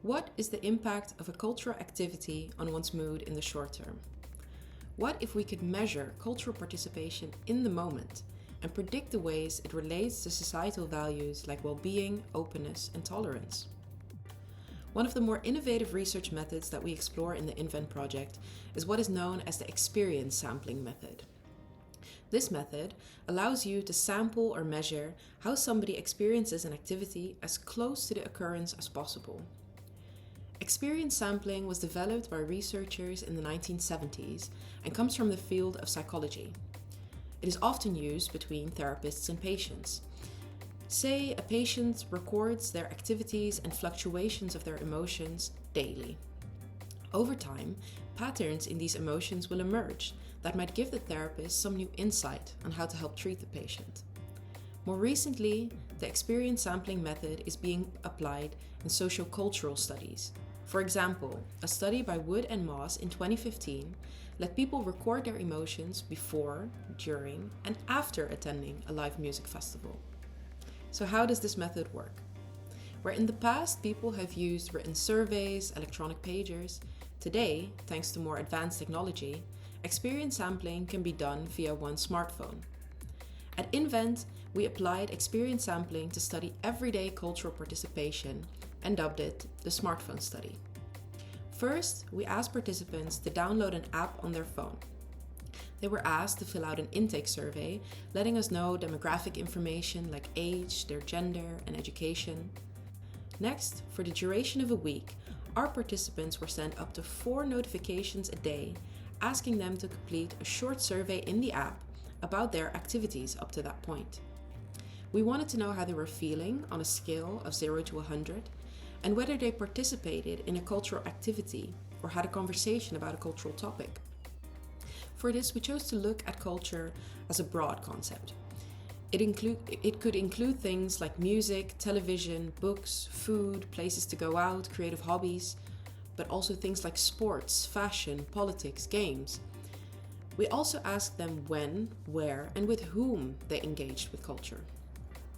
What is the impact of a cultural activity on one's mood in the short term? What if we could measure cultural participation in the moment and predict the ways it relates to societal values like well-being, openness, and tolerance? One of the more innovative research methods that we explore in the INVENT project is what is known as the experience sampling method. This method allows you to sample or measure how somebody experiences an activity as close to the occurrence as possible. Experience sampling was developed by researchers in the 1970s and comes from the field of psychology. It is often used between therapists and patients. Say a patient records their activities and fluctuations of their emotions daily. Over time, patterns in these emotions will emerge that might give the therapist some new insight on how to help treat the patient. More recently, the experience sampling method is being applied in sociocultural studies. For example, a study by Wood and Moss in 2015 let people record their emotions before, during, and after attending a live music festival. So how does this method work? Where in the past people have used written surveys, electronic pagers, today, thanks to more advanced technology, experience sampling can be done via one's smartphone. At INVENT, we applied experience sampling to study everyday cultural participation and dubbed it the smartphone study. First, we asked participants to download an app on their phone. They were asked to fill out an intake survey, letting us know demographic information like age, their gender, and education. Next, for the duration of a week, our participants were sent up to 4 notifications a day, asking them to complete a short survey in the app about their activities up to that point. We wanted to know how they were feeling on a scale of 0 to 100, and whether they participated in a cultural activity or had a conversation about a cultural topic. For this, we chose to look at culture as a broad concept. It could include things like music, television, books, food, places to go out, creative hobbies, but also things like sports, fashion, politics, games. We also asked them when, where, and with whom they engaged with culture.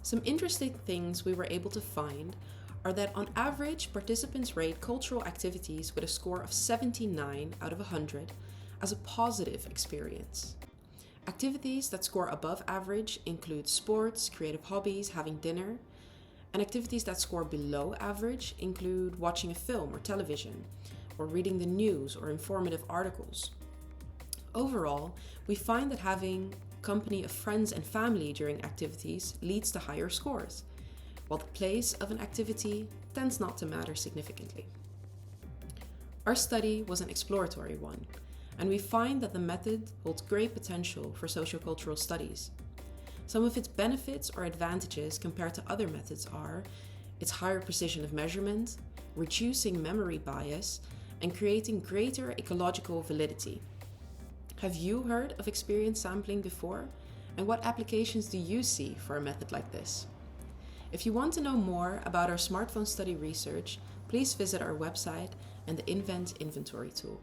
Some interesting things we were able to find are that on average, participants rate cultural activities with a score of 79 out of 100 as a positive experience. Activities that score above average include sports, creative hobbies, having dinner, and activities that score below average include watching a film or television, or reading the news or informative articles. Overall, we find that having company of friends and family during activities leads to higher scores, while the place of an activity tends not to matter significantly. Our study was an exploratory one, and we find that the method holds great potential for sociocultural studies. Some of its benefits or advantages compared to other methods are its higher precision of measurement, reducing memory bias, and creating greater ecological validity. Have you heard of experience sampling before? And what applications do you see for a method like this? If you want to know more about our smartphone study research, please visit our website and the INVENT inventory tool.